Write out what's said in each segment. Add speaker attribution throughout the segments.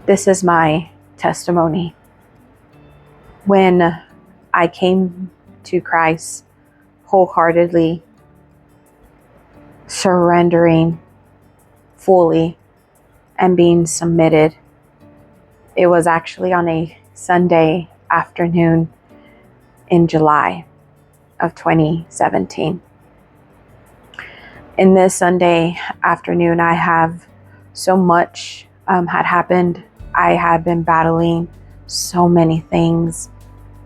Speaker 1: This is my testimony. When I came to Christ wholeheartedly, surrendering fully and being submitted, it was actually on a Sunday afternoon in July of 2017. In this Sunday afternoon, I have so much had happened. I had been battling so many things.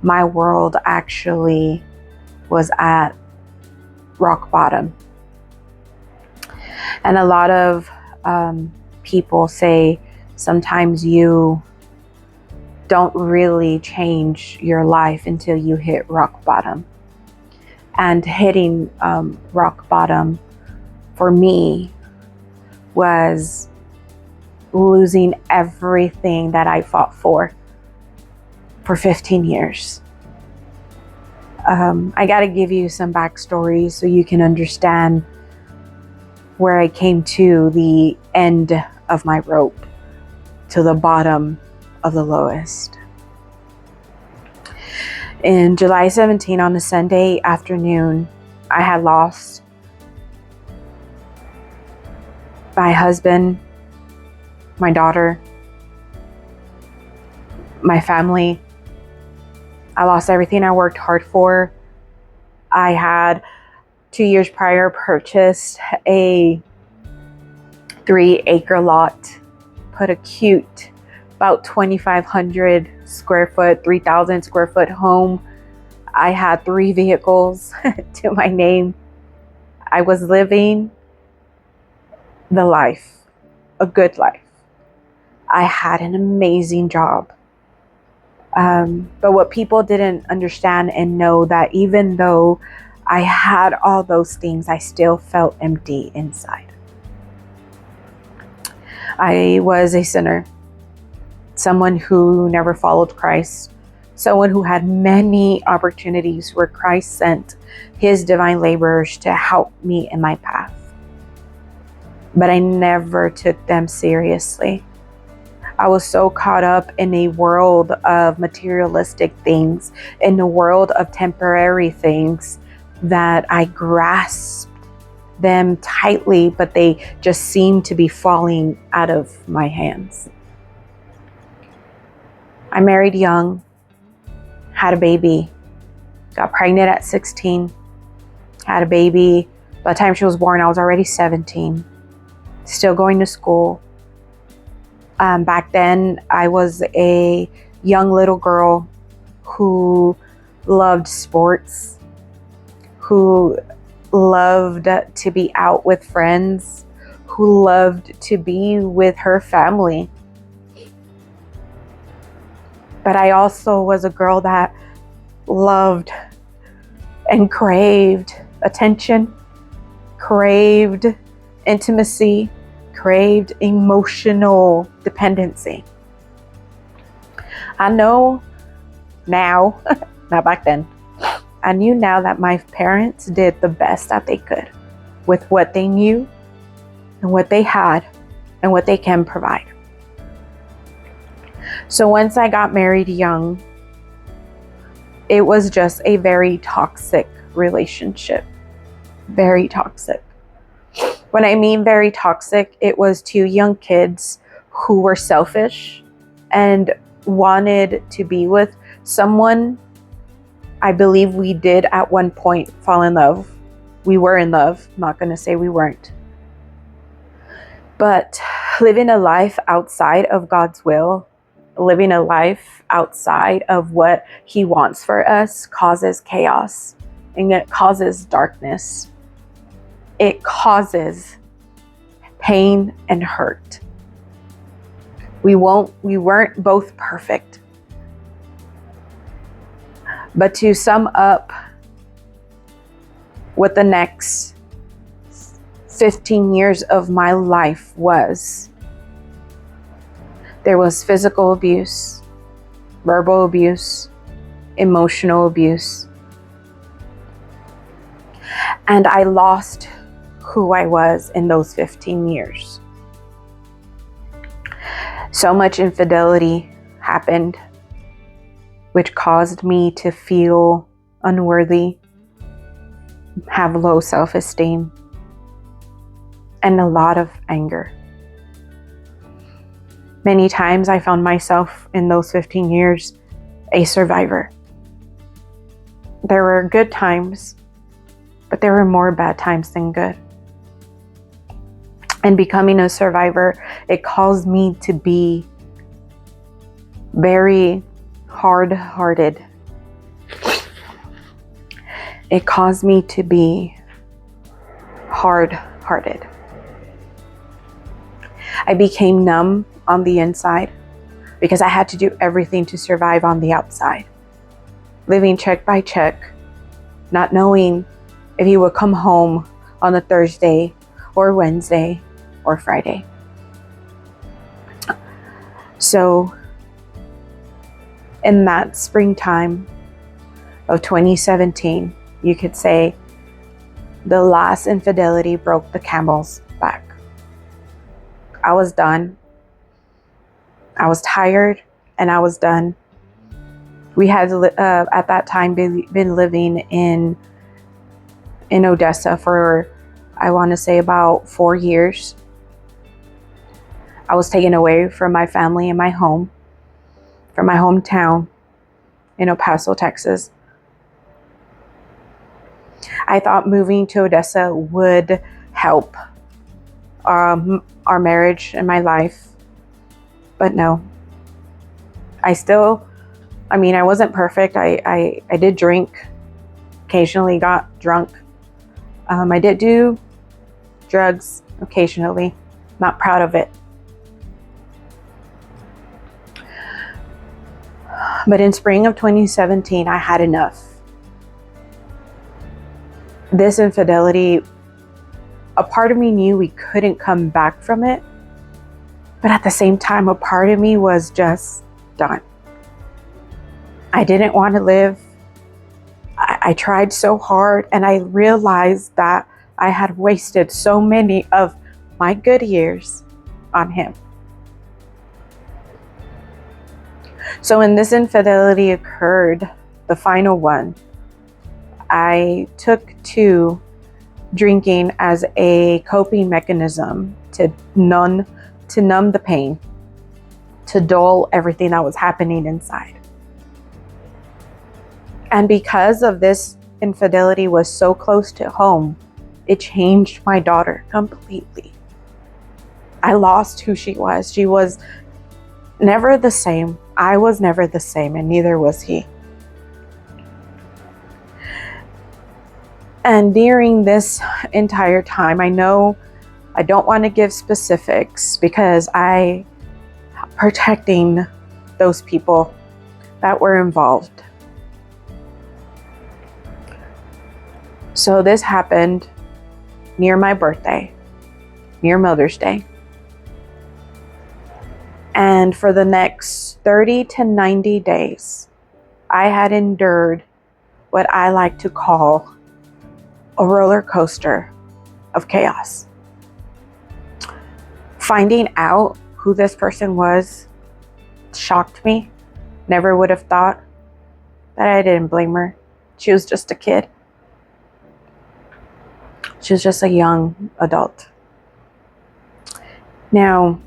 Speaker 1: My world actually was at rock bottom. And a lot of people say sometimes you don't really change your life until you hit rock bottom. And hitting rock bottom for me was losing everything that I fought for 15 years. I got to give you some backstory so you can understand where I came to the end of my rope, to the bottom of the lowest. In July 17, on a Sunday afternoon, I had lost my husband, my daughter, my family. I lost everything I worked hard for. I had 2 years prior purchased a 3-acre lot, put a cute, about 2,500 square foot, 3,000 square foot home. I had 3 vehicles to my name. I was living the life, a good life. I had an amazing job. But what people didn't understand and know, that even though I had all those things, I still felt empty inside. I was a sinner, someone who never followed Christ, someone who had many opportunities where Christ sent his divine laborers to help me in my path. But I never took them seriously. I was so caught up in a world of materialistic things, in a world of temporary things, that I grasped them tightly, but they just seemed to be falling out of my hands. I married young, had a baby, got pregnant at 16, had a baby. By the time she was born, I was already 17, still going to school. Back then, I was a young little girl who loved sports, who loved to be out with friends, who loved to be with her family. But I also was a girl that loved and craved attention, craved intimacy, craved emotional dependency. I know now, not back then, I knew now that my parents did the best that they could with what they knew and what they had and what they can provide. So once I got married young, it was just a very toxic relationship. Very toxic. When I mean very toxic, it was 2 young kids who were selfish and wanted to be with someone. I believe we did at one point fall in love. We were in love. I'm not going to say we weren't. But living a life outside of God's will, living a life outside of what he wants for us, causes chaos, and it causes darkness. It causes pain and hurt. We weren't both perfect. But to sum up what the next 15 years of my life was, there was physical abuse, verbal abuse, emotional abuse. And I lost who I was in those 15 years. So much infidelity happened, which caused me to feel unworthy, have low self-esteem, and a lot of anger. Many times I found myself in those 15 years a survivor. There were good times, but there were more bad times than good. And becoming a survivor, it caused me to be very hard-hearted. It caused me to be hard-hearted. I became numb on the inside because I had to do everything to survive on the outside. Living check by check, not knowing if he would come home on a Thursday or Wednesday or Friday. So in that springtime of 2017, you could say the last infidelity broke the camel's back. I was done. I was tired and I was done. We had at that time been living in Odessa for, I want to say, about 4 years. I was taken away from my family and my home, from my hometown in El Paso, Texas. I thought moving to Odessa would help our marriage and my life, but no. I wasn't perfect. I did drink, occasionally got drunk. I did do drugs occasionally, not proud of it. But in spring of 2017, I had enough. This infidelity, a part of me knew we couldn't come back from it, but at the same time, a part of me was just done. I didn't want to live. I tried so hard, and I realized that I had wasted so many of my good years on him. So when this infidelity occurred, the final one, I took to drinking as a coping mechanism to numb the pain, to dull everything that was happening inside. And because of this infidelity was so close to home, it changed my daughter completely. I lost who she was. She was never the same. I was never the same, and neither was he. And during this entire time, I know I don't want to give specifics because I'm protecting those people that were involved. So this happened near my birthday, near Mother's Day. And for the next 30 to 90 days, I had endured what I like to call a roller coaster of chaos. Finding out who this person was shocked me. Never would have thought, but I didn't blame her. She was just a kid. She was just a young adult. Now,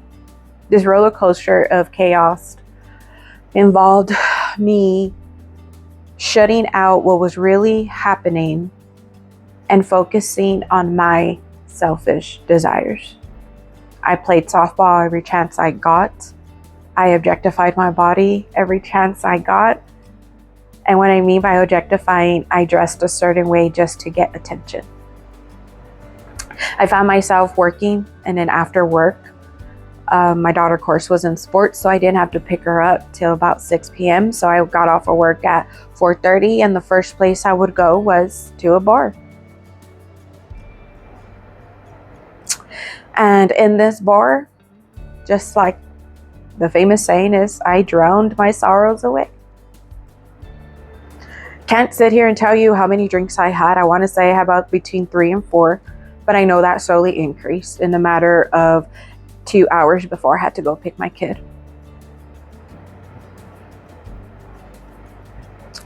Speaker 1: this roller coaster of chaos involved me shutting out what was really happening and focusing on my selfish desires. I played softball every chance I got. I objectified my body every chance I got. And what I mean by objectifying, I dressed a certain way just to get attention. I found myself working, and then after work, my daughter, of course, was in sports, so I didn't have to pick her up till about 6 p.m. So I got off of work at 4:30, and the first place I would go was to a bar. And in this bar, just like the famous saying is, I drowned my sorrows away. Can't sit here and tell you how many drinks I had. I want to say I had about between 3 and 4, but I know that slowly increased in the matter of 2 hours before I had to go pick my kid.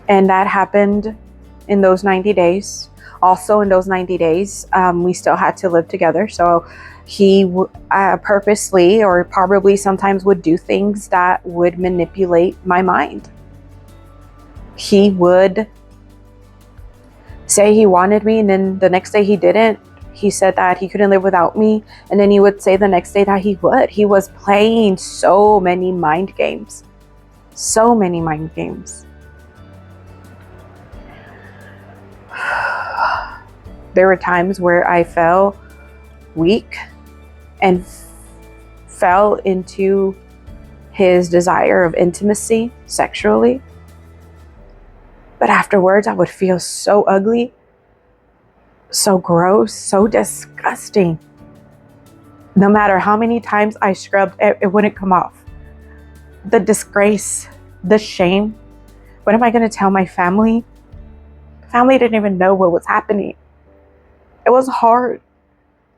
Speaker 1: And that happened in those 90 days. Also, in those 90 days, we still had to live together. So he purposely, or probably sometimes, would do things that would manipulate my mind. He would say he wanted me, and then the next day he didn't. He said that he couldn't live without me, and then he would say the next day that he would. He was playing so many mind games. So many mind games. There were times where I felt weak and fell into his desire of intimacy sexually. But afterwards, I would feel so ugly, so gross, so disgusting. No matter how many times I scrubbed, it wouldn't come off. The disgrace, the shame. What am I going to tell my family? Family didn't even know what was happening. It was hard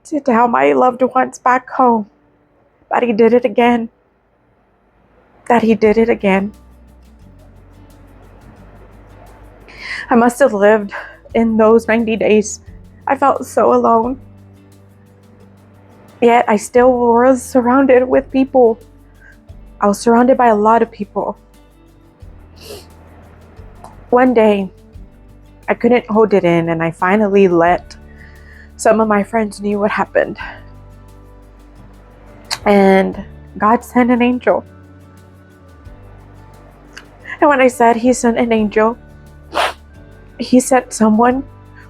Speaker 1: to tell my loved ones back home that he did it again. That he did it again. I must have lived in those 90 days. I felt so alone. Yet I still was surrounded with people. I was surrounded by a lot of people. One day, I couldn't hold it in, and I finally let some of my friends knew what happened. And God sent an angel. And when I said he sent an angel, he sent someone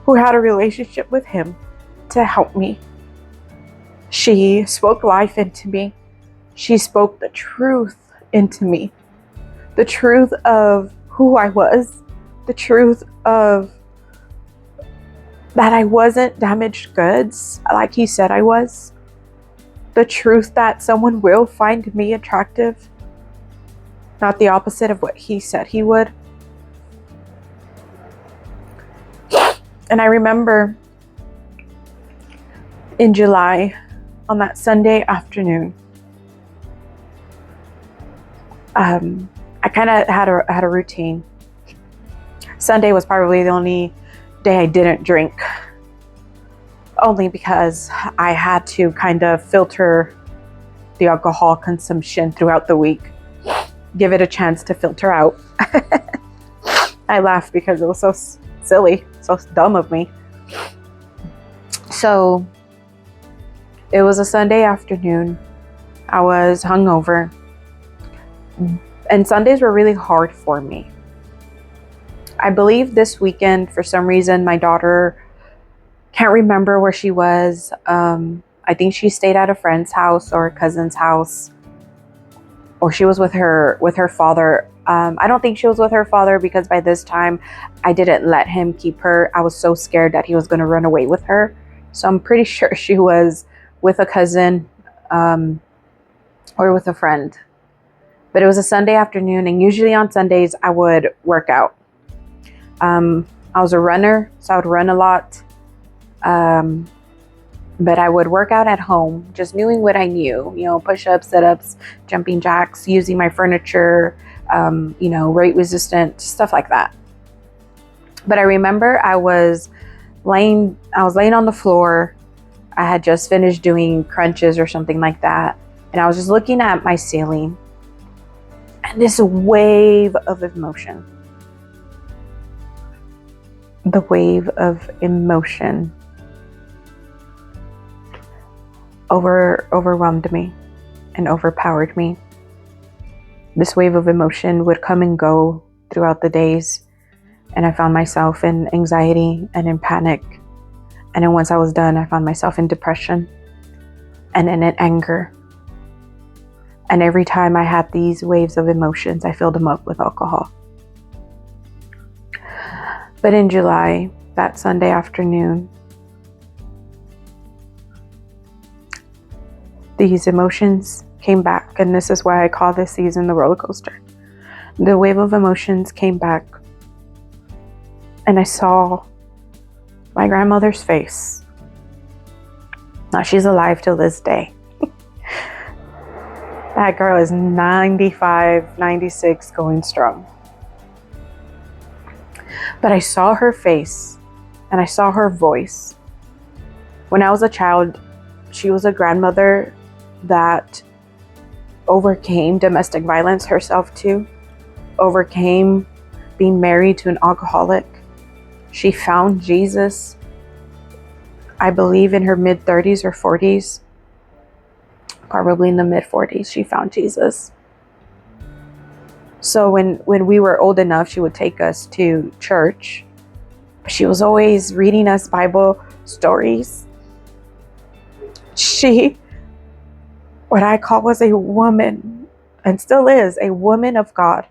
Speaker 1: who had a relationship with him to help me. She spoke life into me. She spoke the truth into me. The truth of who I was. The truth of that I wasn't damaged goods like he said I was. The truth that someone will find me attractive. Not the opposite of what he said he would. And I remember in July, on that Sunday afternoon, I kind of had a routine. Sunday was probably the only day I didn't drink, only because I had to kind of filter the alcohol consumption throughout the week, give it a chance to filter out. I laughed because it was so silly, so dumb of me. So it was a Sunday afternoon. I was hungover, and Sundays were really hard for me. I believe this weekend, for some reason, my daughter can't remember where she was. I think she stayed at a friend's house or a cousin's house, or she was with her father. I don't think she was with her father, because by this time I didn't let him keep her. I was so scared that he was going to run away with her. So I'm pretty sure she was with a cousin or with a friend. But it was a Sunday afternoon, and usually on Sundays I would work out. I was a runner, so I would run a lot. But I would work out at home, just doing what I knew, push-ups, sit-ups, jumping jacks, using my furniture, weight resistant, stuff like that. But I remember I was laying on the floor. I had just finished doing crunches or something like that. And I was just looking at my ceiling, and this wave of emotion. The wave of emotion overwhelmed me and overpowered me. This wave of emotion would come and go throughout the days, and I found myself in anxiety and in panic. And then once I was done, I found myself in depression and in anger. And every time I had these waves of emotions, I filled them up with alcohol. But in July, that Sunday afternoon, these emotions came back, and this is why I call this season the roller coaster. The wave of emotions came back, and I saw my grandmother's face. Now, she's alive till this day. That girl is 95, 96, going strong. But I saw her face and I saw her voice. When I was a child, she was a grandmother that overcame domestic violence herself too, overcame being married to an alcoholic. She found Jesus, I believe in her mid 30s or 40s, probably in the mid 40s, she found Jesus. So when we were old enough, she would take us to church. She was always reading us Bible stories. She, what I call, was a woman, and still is a woman of God.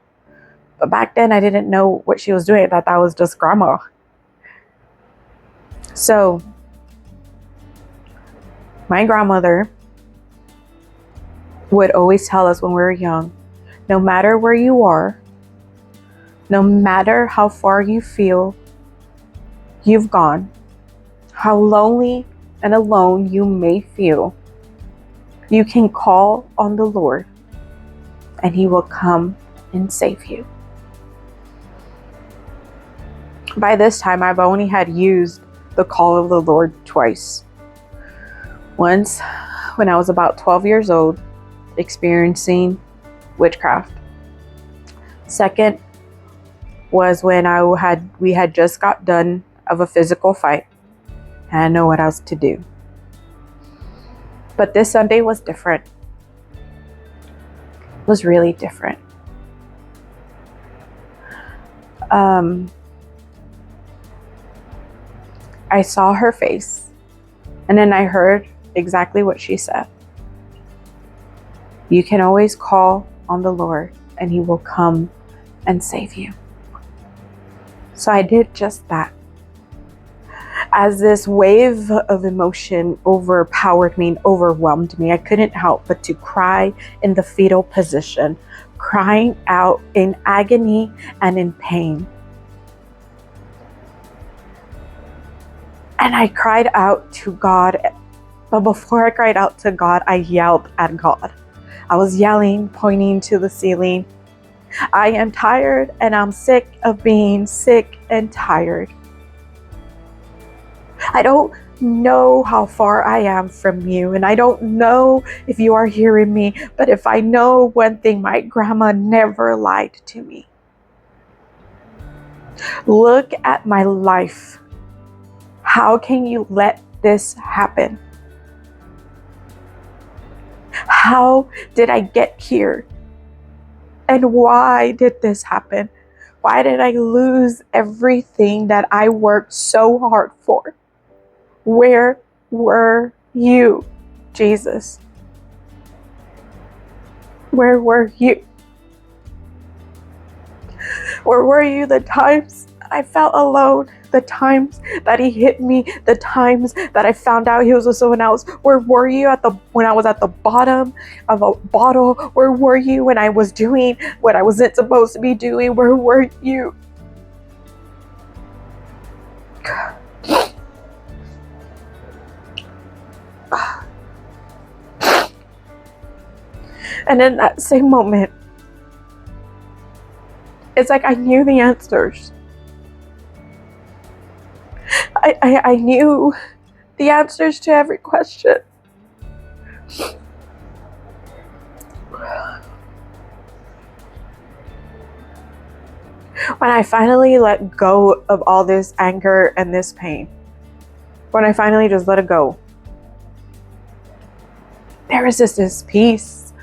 Speaker 1: But back then I didn't know what she was doing. I thought that was just grandma. So my grandmother would always tell us when we were young, no matter where you are, no matter how far you feel you've gone, how lonely and alone you may feel, you can call on the Lord and He will come and save you. By this time, I've only had used the call of the Lord twice. Once when I was about 12 years old, experiencing witchcraft. Second was when we had just got done of a physical fight and I didn't know what else to do. But this Sunday was different. It was really different. I saw her face and then I heard exactly what she said. You can always call on the Lord and He will come and save you. So I did just that. As this wave of emotion overpowered me and overwhelmed me, I couldn't help but to cry in the fetal position, crying out in agony and in pain. And I cried out to God. But before I cried out to God, I yelled at God. I was yelling, pointing to the ceiling. I am tired and I'm sick of being sick and tired. I don't know how far I am from you, and I don't know if you are hearing me, but if I know one thing, my grandma never lied to me. Look at my life. How can you let this happen? How did I get here? And why did this happen? Why did I lose everything that I worked so hard for? Where were you, Jesus? Where were you? Where were you the times I felt alone? The times that He hit me, the times that I found out He was with someone else. Where were you when I was at the bottom of a bottle? Where were you when I was doing what I wasn't supposed to be doing? Where were you? And in that same moment, it's like I knew the answers. I knew the answers to every question. When I finally let go of all this anger and this pain, when I finally just let it go, there was just this peace,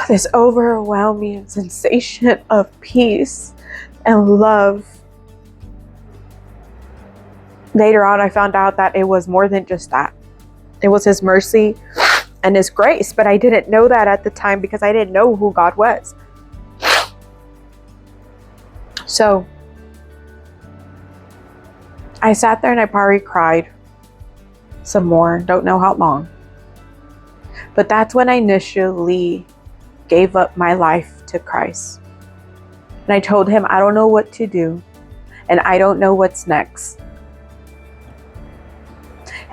Speaker 1: this overwhelming sensation of peace and love. Later on, I found out that it was more than just that. It was His mercy and His grace, but I didn't know that at the time because I didn't know who God was. So I sat there and I probably cried some more, don't know how long. But that's when I initially gave up my life to Christ. And I told Him, I don't know what to do, and I don't know what's next.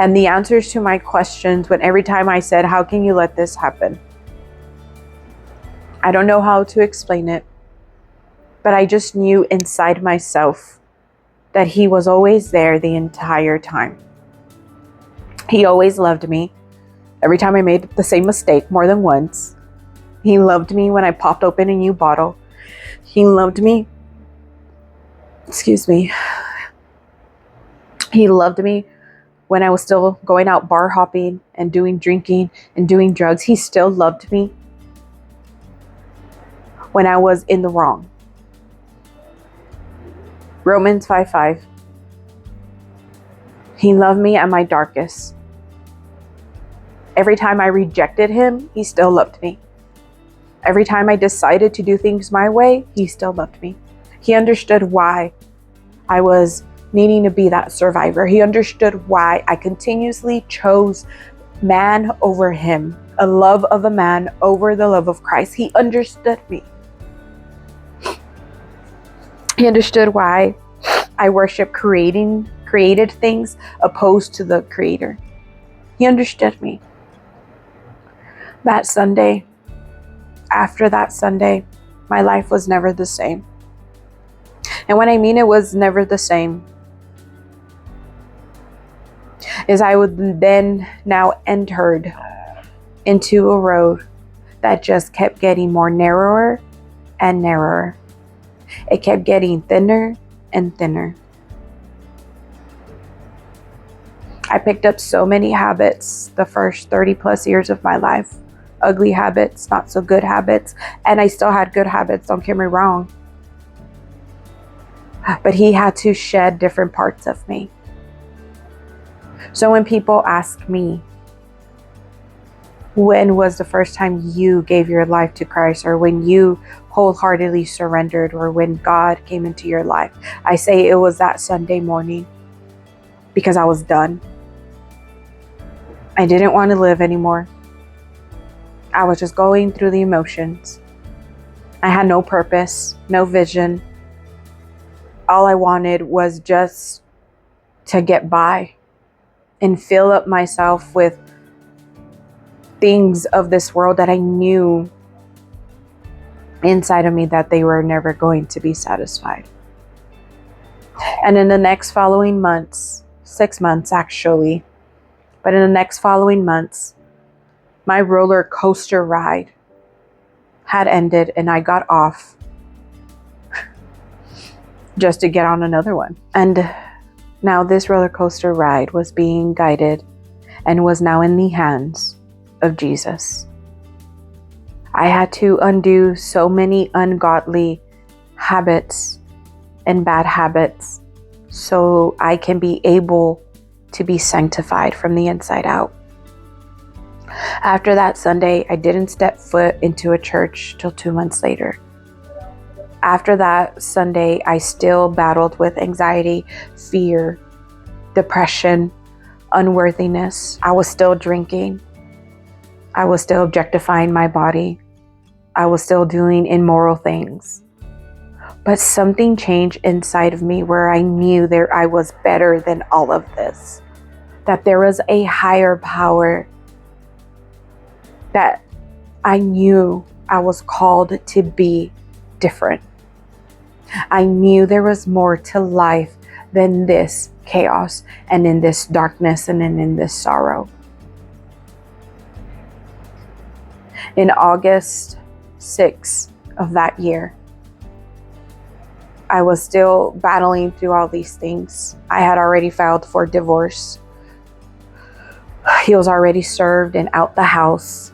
Speaker 1: And the answers to my questions, when every time I said, how can you let this happen? I don't know how to explain it, But I just knew inside myself that he was always there the entire time. He always loved me. Every time I made the same mistake more than once, he loved me when I popped open a new bottle. He loved me. Excuse me. He loved me when I was still going out bar hopping and drinking and doing drugs. He still loved me when I was in the wrong. Romans 5:5. He loved me at my darkest. Every time I rejected him, he still loved me. Every time I decided to do things my way, he still loved me. He understood why I was needing to be that survivor. He understood why I continuously chose man over him, a love of a man over the love of Christ. He understood me. He understood why I worship created things opposed to the Creator. He understood me. That Sunday, after that Sunday, my life was never the same. And when I mean it was never the same, is I would then now entered into a road that just kept getting more narrower and narrower. It kept getting thinner and thinner. I picked up so many habits the first 30 plus years of my life. Ugly habits, not so good habits. And I still had good habits, don't get me wrong. But he had to shed different parts of me. So when people ask me, when was the first time you gave your life to Christ, or when you wholeheartedly surrendered, or when God came into your life, I say it was that Sunday morning, because I was done. I didn't want to live anymore. I was just going through the emotions. I had no purpose, no vision. All I wanted was just to get by and fill up myself with things of this world that I knew inside of me that they were never going to be satisfied. And in the next following months, 6 months actually, but in the next following months, my roller coaster ride had ended and I got off just to get on another one. And now this roller coaster ride was being guided and was now in the hands of Jesus. I had to undo so many ungodly habits and bad habits so I can be able to be sanctified from the inside out. After that Sunday, I didn't step foot into a church till 2 months later. After that Sunday, I still battled with anxiety, fear, depression, unworthiness. I was still drinking. I was still objectifying my body. I was still doing immoral things. But something changed inside of me where I knew that I was better than all of this. That there was a higher power. That I knew I was called to be different. I knew there was more to life than this chaos and in this darkness and in this sorrow. In August 6th of that year, I was still battling through all these things. I had already filed for divorce. He was already served and out the house.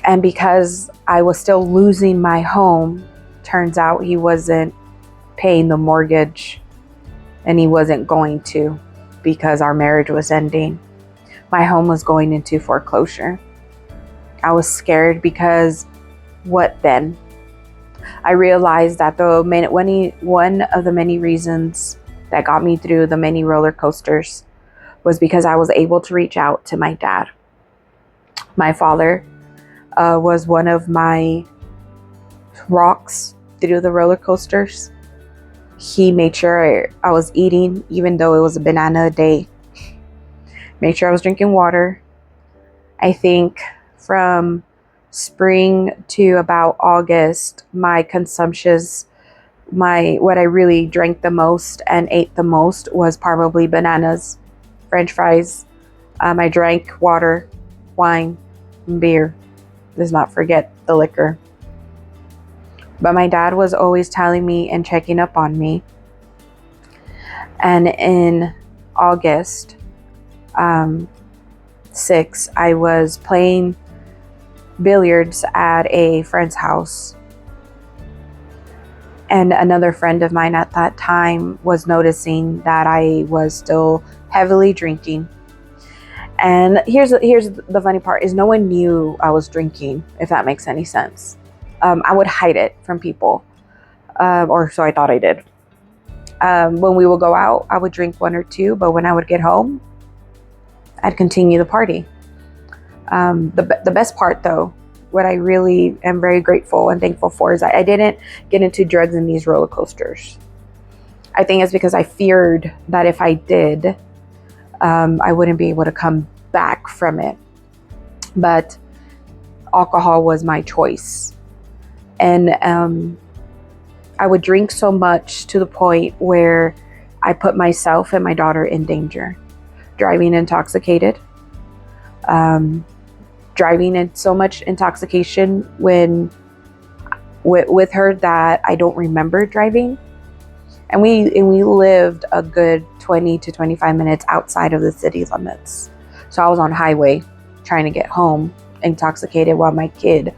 Speaker 1: And because I was still losing my home, turns out he wasn't paying the mortgage, and he wasn't going to, because our marriage was ending. My home was going into foreclosure. I was scared because what then? I realized that one of the many reasons that got me through the many roller coasters was because I was able to reach out to my dad. My father was one of my rocks through the roller coasters. He made sure I was eating, even though it was a banana a day. Made sure I was drinking water. I think from spring to about August, my consumptions, what I really drank the most and ate the most was probably bananas, French fries. I drank water, wine, and beer. Let's not forget the liquor. But my dad was always telling me and checking up on me. And in August 6, I was playing billiards at a friend's house. And another friend of mine at that time was noticing that I was still heavily drinking. And here's the funny part is no one knew I was drinking, if that makes any sense. I would hide it from people, or so I thought I did. When we would go out, I would drink one or two, but when I would get home, I'd continue the party. The best part, though, what I really am very grateful and thankful for is I didn't get into drugs in these roller coasters. I think it's because I feared that if I did, I wouldn't be able to come back from it. But alcohol was my choice. And I would drink so much to the point where I put myself and my daughter in danger. Driving intoxicated. Driving in so much intoxication with her that I don't remember driving. And we lived a good 20 to 25 minutes outside of the city limits. So I was on highway trying to get home, intoxicated, while my kid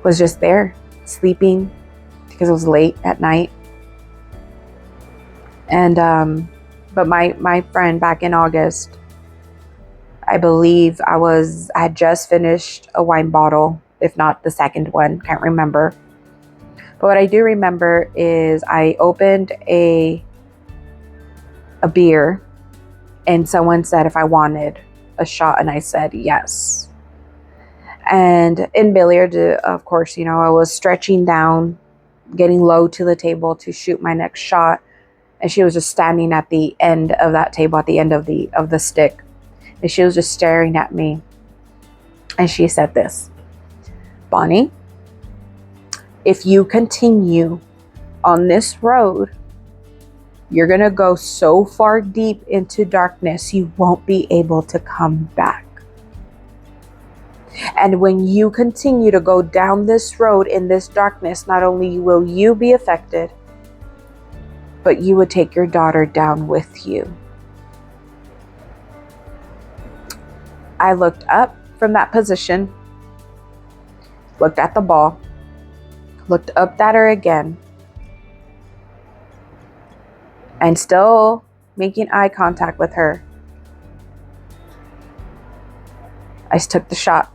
Speaker 1: was just there sleeping because it was late at night. And but my friend back in August, I believe I had just finished a wine bottle, if not the second one, can't remember. But what I do remember is I opened a beer and someone said if I wanted a shot, and I said yes. And in billiards, of course, I was stretching down, getting low to the table to shoot my next shot. And she was just standing at the end of that table, at the end of the stick. And she was just staring at me. And she said this, "Bonnie, if you continue on this road, you're going to go so far deep into darkness, you won't be able to come back. And when you continue to go down this road in this darkness, not only will you be affected, but you would take your daughter down with you." I looked up from that position, looked at the ball, looked up at her again, and still making eye contact with her, I took the shot.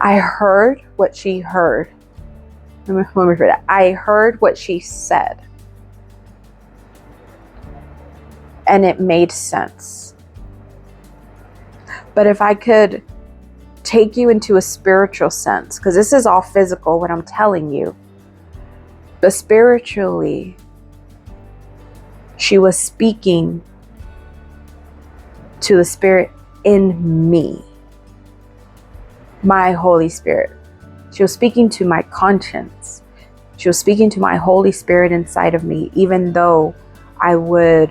Speaker 1: I heard what she heard. Let me repeat that. I heard what she said. And it made sense. But if I could take you into a spiritual sense, because this is all physical, what I'm telling you, but spiritually, she was speaking to the Spirit in me, my Holy Spirit. She was speaking to my conscience. She was speaking to my Holy Spirit inside of me, even though I would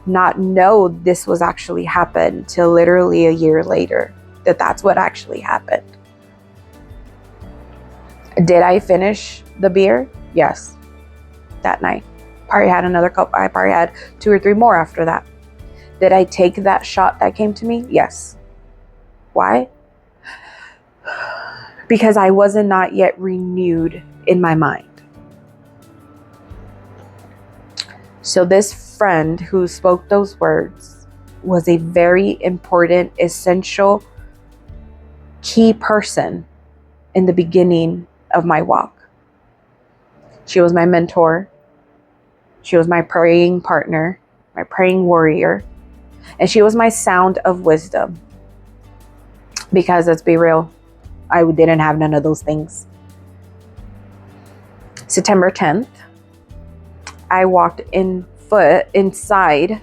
Speaker 1: not know this was actually happened till literally a year later, that's what actually happened. Did I finish the beer? Yes. That night. Probably had another couple. I probably had 2 or 3 more after that. Did I take that shot that came to me? Yes. Why? Because I wasn't not yet renewed in my mind. So this friend who spoke those words was a very important, essential, key person in the beginning of my walk. She was my mentor. She was my praying partner, my praying warrior, and she was my sound of wisdom. Because let's be real, I didn't have none of those things. September 10th, I walked inside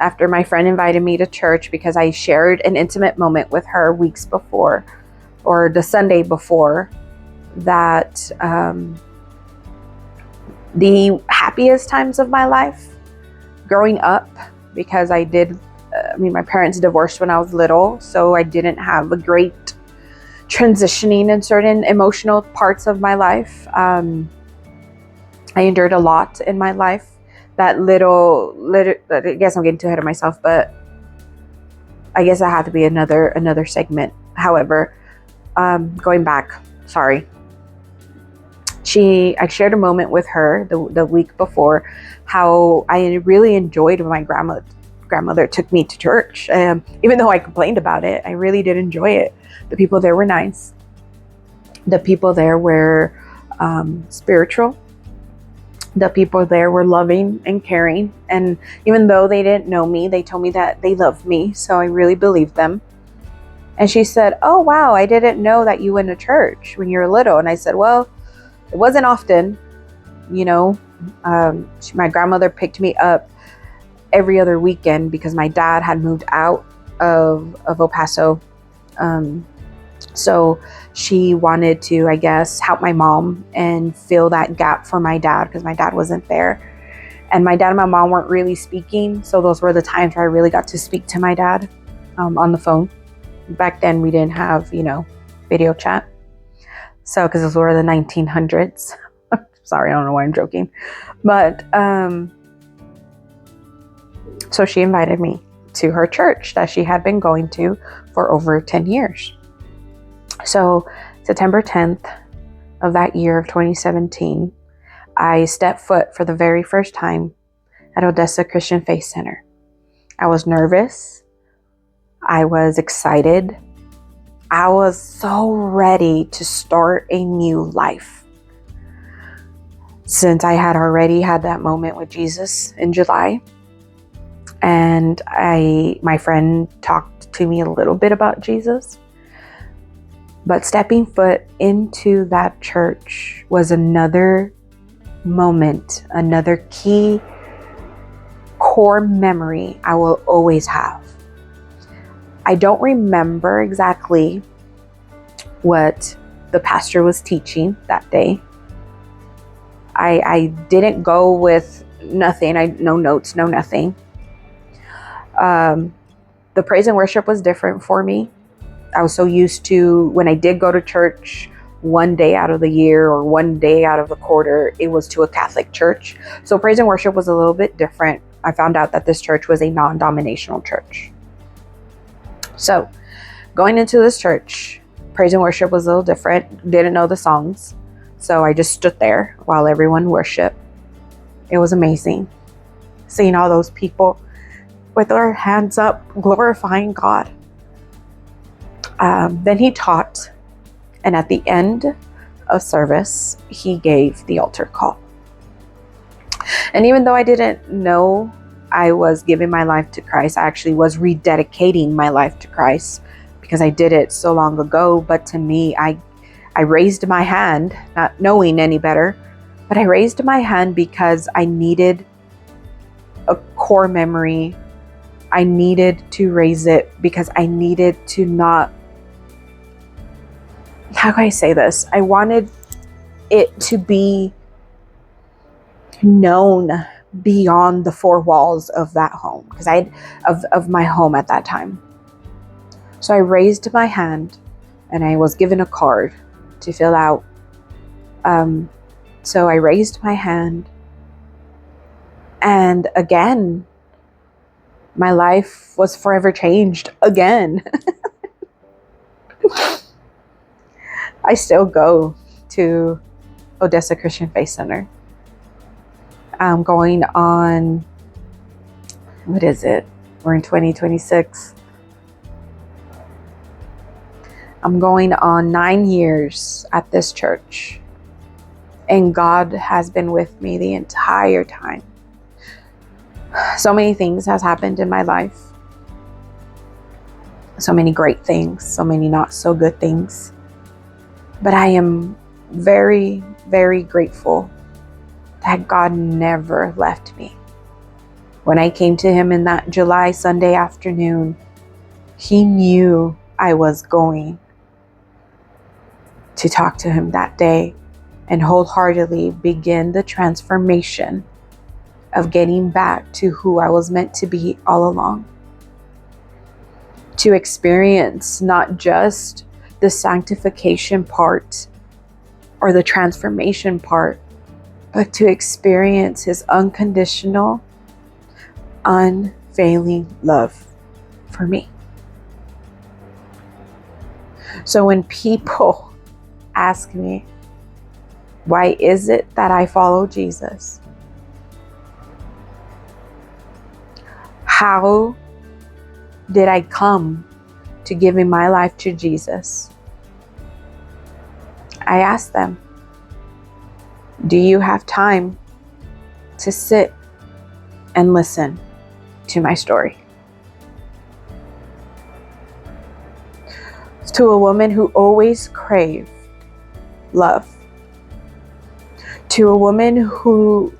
Speaker 1: after my friend invited me to church because I shared an intimate moment with her weeks before, or the Sunday before, that the happiest times of my life growing up, because my parents divorced when I was little, so I didn't have a great transitioning in certain emotional parts of my life. I endured a lot in my life. That little, I guess I'm getting too ahead of myself, but I guess that had to be another segment. However, going back, sorry. I shared a moment with her the week before, how I really enjoyed when my grandmother took me to church. Even though I complained about it, I really did enjoy it. The people there were nice. The people there were spiritual. The people there were loving and caring. And even though they didn't know me, they told me that they loved me. So I really believed them. And she said, "Oh, wow, I didn't know that you went to church when you were little." And I said, "Well, it wasn't often, you know." My grandmother picked me up every other weekend because my dad had moved out of El Paso. So she wanted to, I guess, help my mom and fill that gap for my dad because my dad wasn't there. And my dad and my mom weren't really speaking. So those were the times where I really got to speak to my dad on the phone. Back then we didn't have, video chat. So, because those were the 1900s. Sorry, I don't know why I'm joking. But, so she invited me to her church that she had been going to for over 10 years. So, September 10th of that year of 2017, I stepped foot for the very first time at Odessa Christian Faith Center. I was nervous. I was excited. I was so ready to start a new life. Since I had already had that moment with Jesus in July. And my friend talked to me a little bit about Jesus. But stepping foot into that church was another moment, another key core memory I will always have. I don't remember exactly what the pastor was teaching that day. I didn't go with nothing. No notes, no nothing. The praise and worship was different for me. I was so used to, when I did go to church one day out of the year or one day out of the quarter, it was to a Catholic church. So praise and worship was a little bit different. I found out that this church was a non-denominational church. So going into this church, praise and worship was a little different. Didn't know the songs. So I just stood there while everyone worshiped. It was amazing. Seeing all those people with their hands up, glorifying God. Then he taught, and at the end of service, he gave the altar call. And even though I didn't know I was giving my life to Christ, I actually was rededicating my life to Christ because I did it so long ago. But to me, I raised my hand, not knowing any better, but I raised my hand because I needed a core memory. I needed to raise it because I needed to not, how can I say this? I wanted it to be known beyond the four walls of that home, because of my home at that time. So I raised my hand and I was given a card to fill out. So I raised my hand, and again, my life was forever changed again. I still go to Odessa Christian Faith Center. I'm going on, what is it? We're in 2026. I'm going on 9 years at this church. And God has been with me the entire time. So many things has happened in my life. So many great things, so many not so good things. But I am very, very grateful that God never left me. When I came to him in that July Sunday afternoon, he knew I was going to talk to him that day and wholeheartedly begin the transformation of getting back to who I was meant to be all along. To experience not just the sanctification part or the transformation part, but to experience his unconditional, unfailing love for me. So when people ask me, why is it that I follow Jesus? How did I come to giving my life to Jesus? I ask them, do you have time to sit and listen to my story? To a woman who always craved love. To a woman who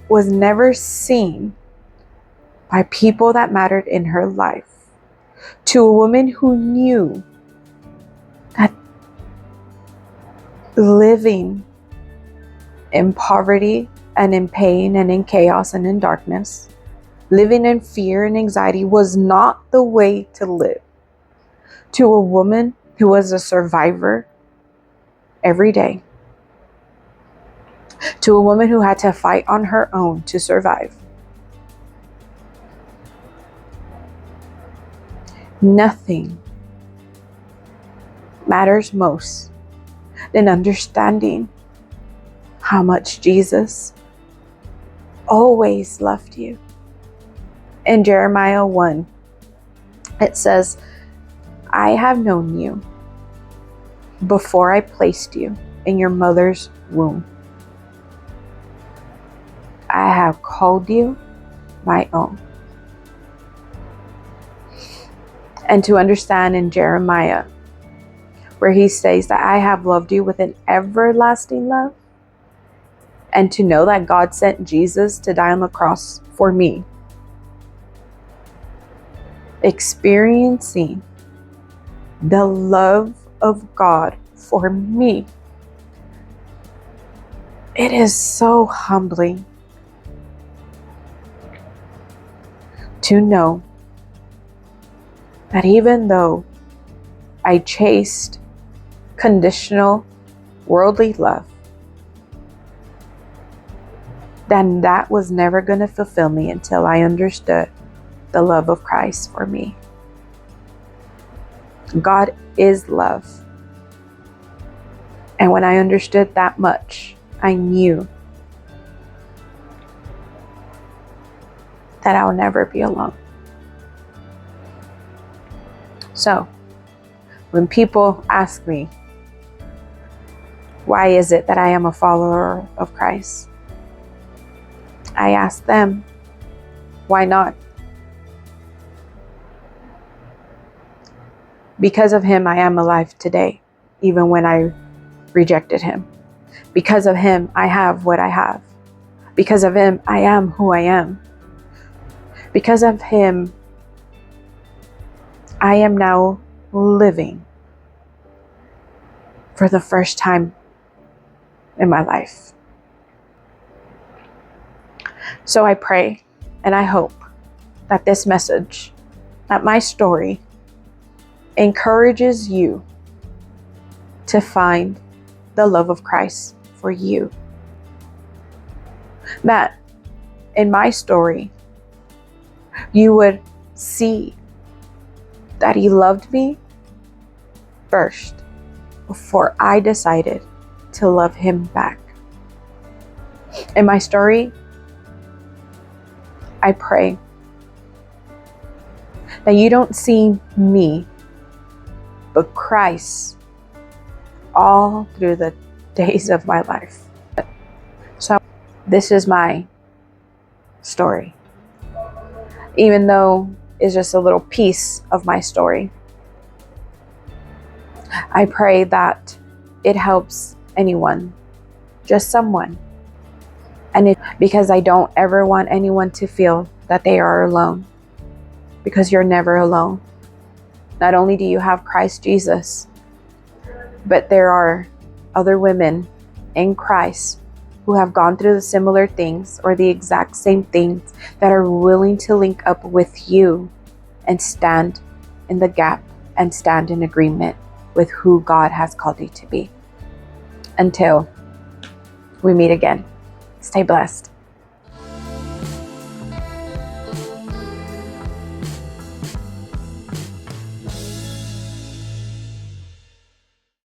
Speaker 1: was never seen by people that mattered in her life. To a woman who knew that living in poverty and in pain and in chaos and in darkness, living in fear and anxiety was not the way to live. To a woman who was a survivor every day. To a woman who had to fight on her own to survive. Nothing matters most than understanding how much Jesus always loved you. In Jeremiah 1, it says, I have known you before I placed you in your mother's womb. I have called you my own. And to understand in Jeremiah, where he says that I have loved you with an everlasting love, and to know that God sent Jesus to die on the cross for me, experiencing the love of God for me, it is so humbling to know that even though I chased conditional worldly love, then that was never going to fulfill me until I understood the love of Christ for me. God is love. And when I understood that much, I knew that I'll never be alone. So, when people ask me, why is it that I am a follower of Christ? I ask them, why not? Because of him, I am alive today, even when I rejected him. Because of him, I have what I have. Because of him, I am who I am. Because of him, I am now living for the first time in my life. So I pray and I hope that this message, that my story, encourages you to find the love of Christ for you. That in my story, you would see that he loved me first before I decided to love him back. In my story, I pray that you don't see me, but Christ all through the days of my life. So this is my story. Even though it's just a little piece of my story, I pray that it helps anyone, just someone. And because I don't ever want anyone to feel that they are alone, because you're never alone. Not only do you have Christ Jesus, but there are other women in Christ who have gone through the similar things or the exact same things that are willing to link up with you and stand in the gap and stand in agreement with who God has called you to be. Until we meet again, stay blessed.